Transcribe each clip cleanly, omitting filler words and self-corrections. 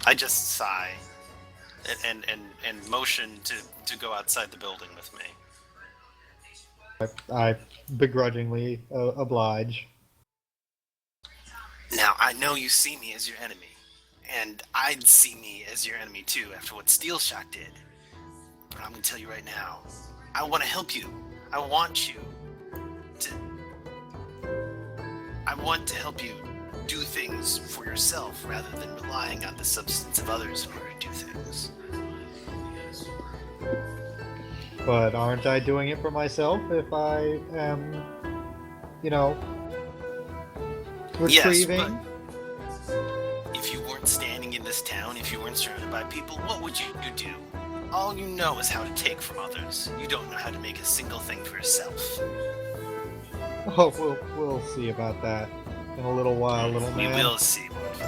I just sigh and motion to go outside the building with me. I begrudgingly oblige. Now, I know you see me as your enemy, and I'd see me as your enemy too after what Steel Shock did. But I'm gonna tell you right now, I want to help you. I want you to... I want to help you do things for yourself rather than relying on the substance of others in order to do things. But aren't I doing it for myself if I am, retrieving? Yes, but if you weren't standing in this town, if you weren't surrounded by people, what would you do? All you know is how to take from others. You don't know how to make a single thing for yourself. Oh, we'll see about that in a little while, little man. We will see, won't we?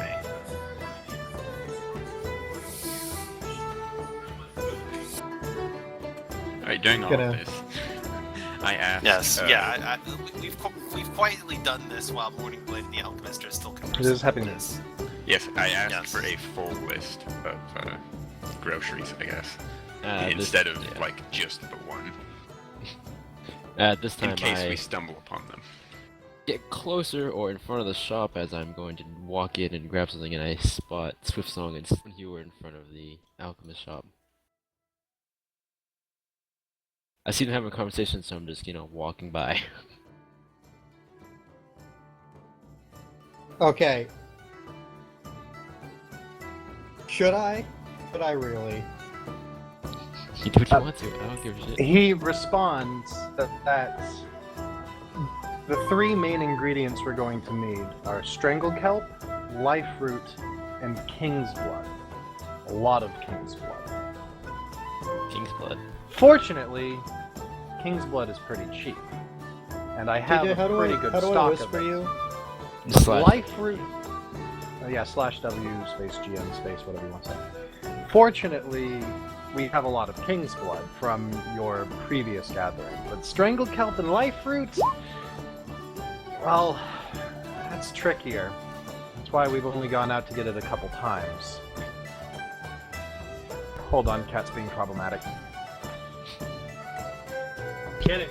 Alright, during all of this, I asked... Yes, we've quietly done this while Morning Blade and the Alchemist are still conversing. This is happening. Yes, I asked for a full list of groceries, I guess. Instead of, just the one. This time in case we stumble upon them. Get closer or in front of the shop as I'm going to walk in and grab something, and I spot Swift Song and Hewer in front of the alchemist shop. I see them having a conversation, so I'm just, walking by. Okay. Should I? Should I really? You do what you want to, I don't give a shit. He responds that the three main ingredients we're going to need are strangle kelp, life root, and king's blood. A lot of king's blood. King's blood. Fortunately, king's blood is pretty cheap, and I have a pretty good stock of it. You? Life root. /W space GM space whatever you want to say. Fortunately, we have a lot of king's blood from your previous gathering, but strangled kelp and life root, well, that's trickier. That's why we've only gone out to get it a couple times. Hold on, cat's being problematic. Get it?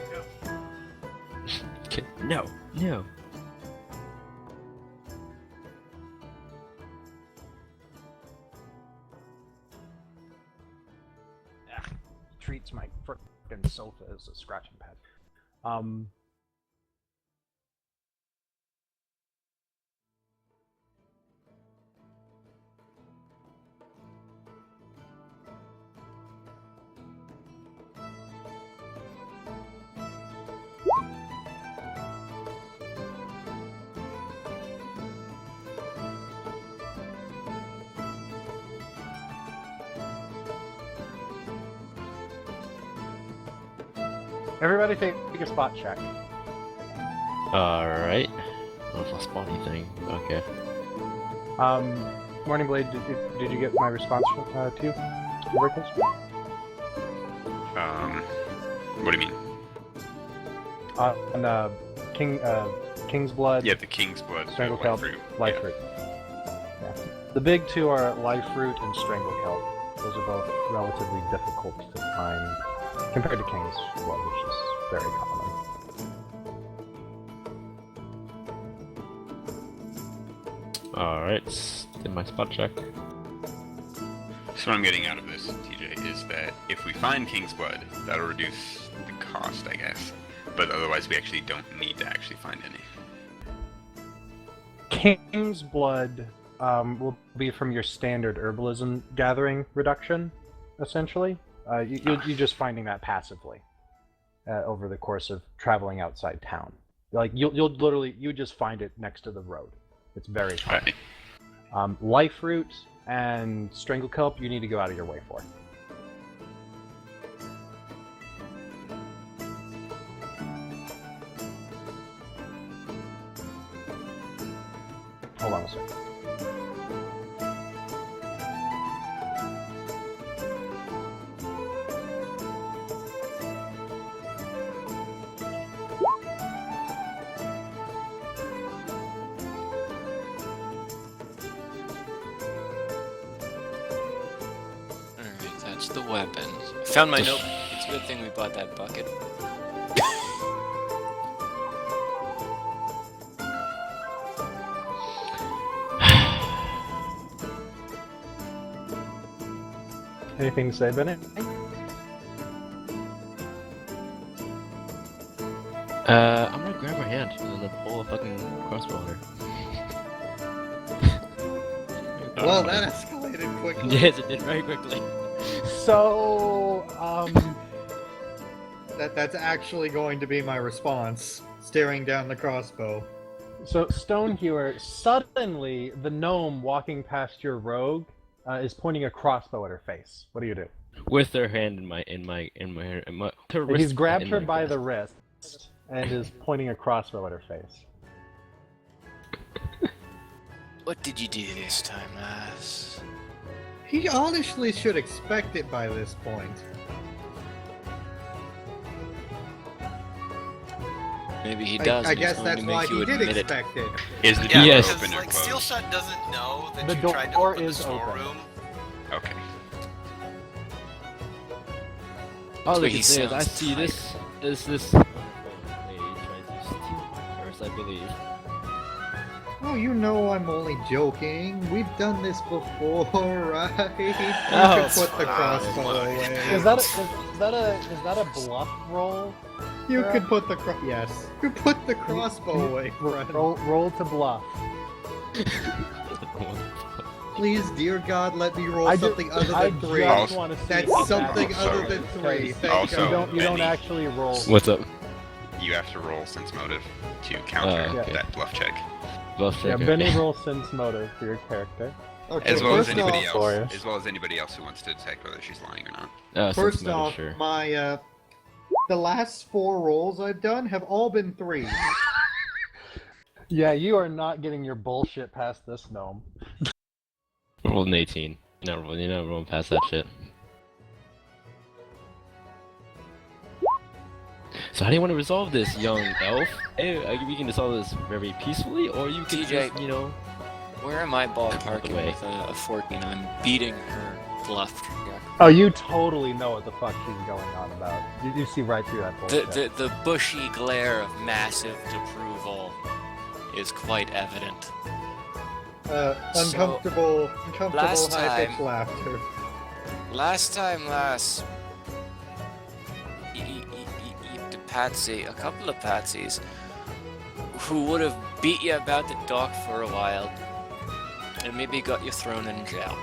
No. No. Treats my frickin' sofa as a scratching pad. Everybody take a spot check. Alright. I don't know if I'll spot anything. Okay. Morning Blade, did you get my response to you? What do you mean? On King's Blood. Yeah, the King's Blood. Strangle Kelp, Life Root. Yeah. The big two are Life Root and Strangle Kelp. Those are both relatively difficult to find compared to King's Blood, which is very common. Alright, did my spot check. So what I'm getting out of this, TJ, is that if we find King's Blood, that'll reduce the cost, I guess. But otherwise we actually don't need to actually find any. King's Blood will be from your standard herbalism gathering reduction, essentially. You're just finding that passively over the course of traveling outside town. Like you'll literally just find it next to the road. It's very common. Right. Life root and strangle kelp, you need to go out of your way for. Hold on a second. Touch the weapon. Found my note. It's a good thing we bought that bucket. Anything to say, Bennett? I'm gonna grab her hand and then pull a fucking crossbow on her. Well, that escalated quickly. Yes, it did very quickly. So, That's actually going to be my response. Staring down the crossbow. So Stonehewer, suddenly the gnome walking past your rogue is pointing a crossbow at her face. What do you do? With her hand her wrist, He's grabbed in her my by fist. the wrist and is pointing a crossbow at her face. What did you do this time, lass? He honestly should expect it by this point. Maybe he does. I and he's guess going that's to why make he you did admit expect it. Is the Yeah, door Yes. because open or like closed? Steel Shot doesn't know that The you tried to door open the is open. storeroom. Okay. All That's I what can he say is I sounds see like. this wonderful lady trying to steal my purse, I believe. Oh, you know I'm only joking. We've done this before, right? You Oh, could put the fine. crossbow away. Is that a bluff roll? You could put the yes. You put the crossbow away, friend. Roll to bluff. Please, dear God, let me roll I something other I than 3. just want to see That's if something that other Also- than 3. because Thank also- God. you don't Benny. actually roll. What's up? You have to roll sense motive to counter okay. that bluff check, Bluff Yeah, checker. Benny rolls sense motive for your character. Okay, as well as first anybody off, else, Glorious. as well as anybody else who wants to detect whether she's lying or not. Sense First motive, off, sure. my the last 4 rolls I've done have all been 3s. Yeah, you are not getting your bullshit past this gnome. Rolled an 18. You're not rolling past that shit. So how do you want to resolve this, young elf? Hey, we can resolve this very peacefully, or you can TJ. just, you know... Where am I ballparking Away. with a 14? I'm beating her bluff. Oh, you totally know what the fuck she's going on about. You see right through that bullshit. The bushy glare of massive disapproval is quite evident. Uncomfortable, last high-pitched time- laughter. Last time, a couple of patsies, who would have beat you about the dock for a while, and maybe got you thrown in jail.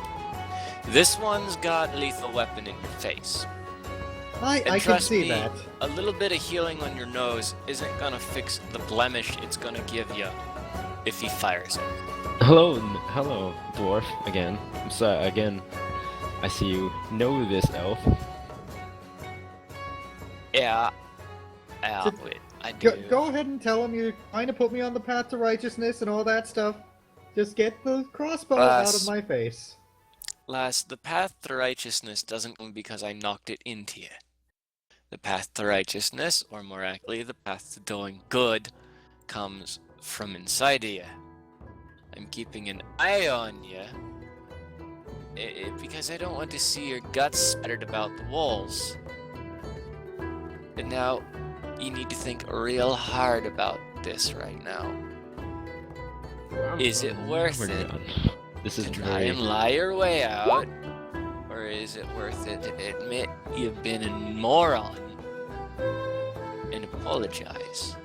This one's got lethal weapon in your face. I can trust see me, that. A little bit of healing on your nose isn't gonna fix the blemish it's gonna give you if he fires it. Hello, dwarf, again. I'm sorry, again. I see you know this elf. Yeah, Just wait, I do. Go ahead and tell him you're trying to put me on the path to righteousness and all that stuff. Just get the crossbow out of my face. Lass, the path to righteousness doesn't come because I knocked it into you. The path to righteousness, or more accurately, the path to doing good, comes from inside of you. I'm keeping an eye on you because I don't want to see your guts spattered about the walls. And now, you need to think real hard about this right now. Is it worth We're it? done. This is To try very... and lie your way out, or is it worth it to admit you've been a moron and apologize?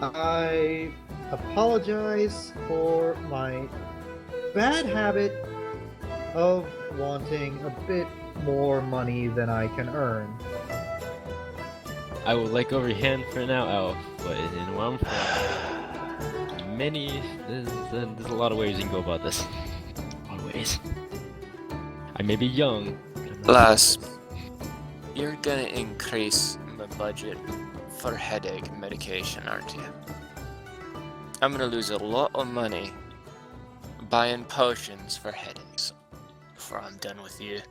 I apologize for my bad habit of wanting a bit more money than I can earn. I will let go of your hand for now, elf, but in where I'm from, there's a lot of ways you can go about this. A lot of ways. I may be young. but I'm not- Lass, you're gonna increase my budget for headache medication, aren't you? I'm gonna lose a lot of money buying potions for headaches before I'm done with you.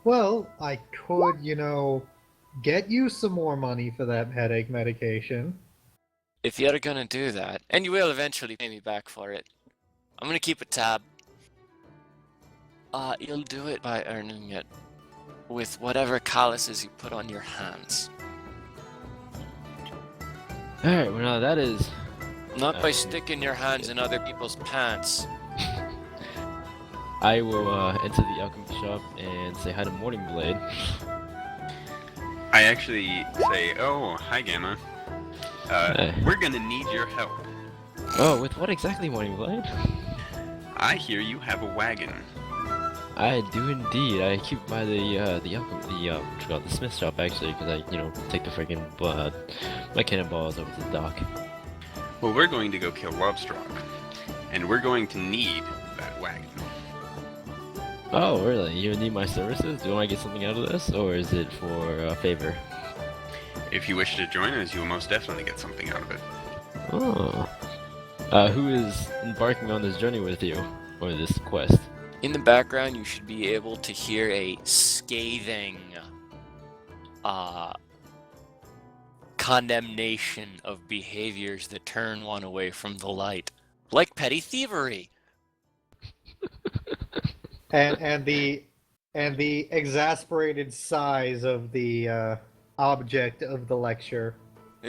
Well, I could, get you some more money for that headache medication. If you're gonna do that, and you will eventually pay me back for it, I'm gonna keep a tab. You'll do it by earning it with whatever calluses you put on your hands. Alright, well now that is... Not by sticking your hands in other people's pants. I will enter the alchemy shop and say hi to Morning Blade. I actually say, oh, hi Gamma. Hey. We're gonna need your help. Oh, with what exactly, Morning Blade? I hear you have a wagon. I do indeed. I keep by the the smith shop actually, because I, take the freaking my cannonballs over to the dock. Well, we're going to go kill Lobstrop, and we're going to need that wagon. Oh, really? You need my services? Do I get something out of this, or is it for a favor? If you wish to join us, you will most definitely get something out of it. Oh. Who is embarking on this journey with you, or this quest? In the background, you should be able to hear a scathing condemnation of behaviors that turn one away from the light, like petty thievery. and the exasperated sighs of the object of the lecture.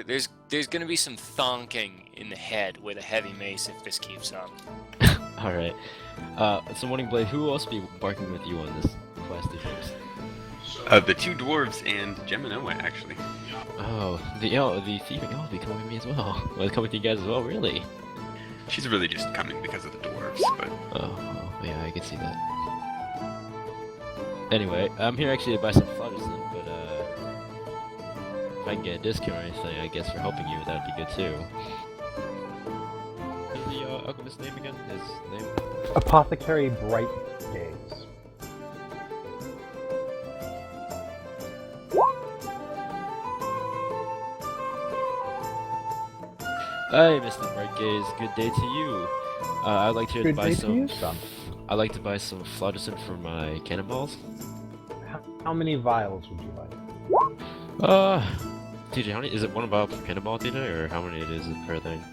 There's going to be some thonking in the head with a heavy mace if this keeps up. Alright. So Morning Blade, who will also be embarking with you on this quest of yours? The two dwarves and Geminoa, actually. Oh, the thieving elf will be coming with me as well. Well, coming with you guys as well, really? She's really just coming because of the dwarves, but... Oh, yeah, I can see that. Anyway, I'm here actually to buy some phlogiston, but if I can get a discount or anything, I guess for helping you, that'd be good too. What's the alchemist's name again? His name? Apothecary Bright Gaze. Hey, Mr. Bright Gaze, good day to you. I'd like to Good buy day to some. you, son. I'd like to buy some phlogiston for my cannonballs. How many vials would you like? TJ, how many is it? One vial per cannonball, TJ, or how many it is per thing?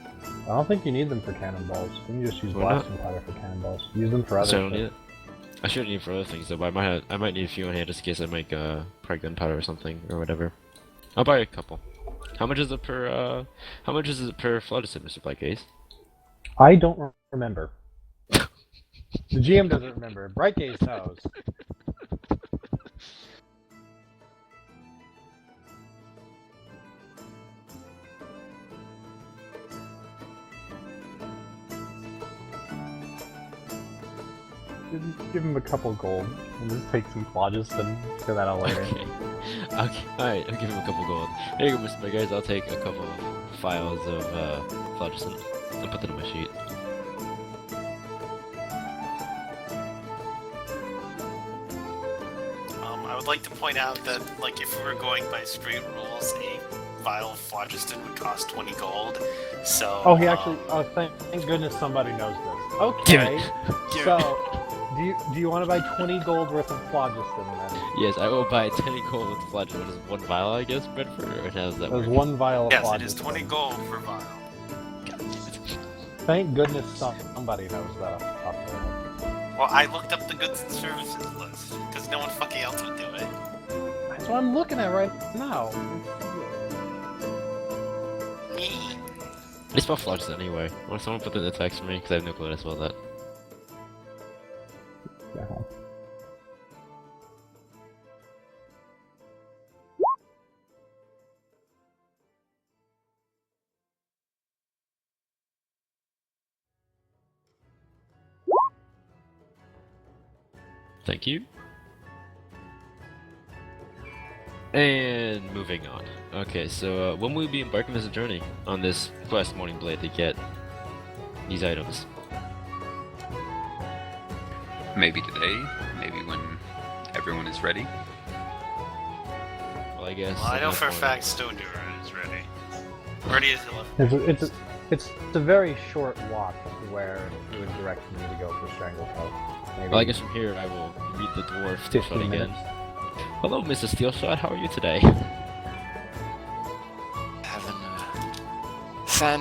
I don't think you need them for cannonballs. You can just use Why not? blasting powder for cannonballs. Use them for other So I don't shit. need it. I should need it for other things though, but I might need a few on hand just in case I make probably gunpowder or something or whatever. I'll buy a couple. How much is it per phlogiston, Mr. Blackgaze? I don't remember. The GM doesn't remember. Bright Gaze knows. Give him a couple gold. And just take some phlogiston. Figure that out later. Okay. Alright, I'll give him a couple gold. Here you go, Mr. Blackgaze. I'll take a couple files of phlogiston and put them in my sheet. I would like to point out that, like, if we were going by straight rules, a vial of phlogiston would cost 20 gold. So. Oh, he actually. Oh, thank goodness somebody knows this. Damn Okay. it. So, do you want to buy 20 gold worth of phlogiston then? Yes, I will buy 10 gold with phlogiston. What is it, one vial, I guess, Bedford? Or how does that There's work? one vial of Yes, it phlogiston. is 20 gold per vial. God damn it. Thank goodness somebody knows that off their head. Well, I looked up the goods and services list, because no one fucking else would do it. That's what I'm looking at right now. Me. I spell phlogiston anyway. Want someone put that in the text for me? Because I have no clue how to spell that. Yeah. Thank you. And moving on. Okay, so when will we be embarking on this journey on this quest, Morning Blade, to get these items? Maybe today, maybe when everyone is ready. Well, I guess. Well, I at know that for a point- fact Stone Dura is ready. Ready as a It's a very short walk to where it would direct me to go for Stranglehold. Maybe Well, I guess from here I will meet the dwarf 15 Steelshot again. minutes. Hello, Mr. Steelshot. How are you today? Having a fan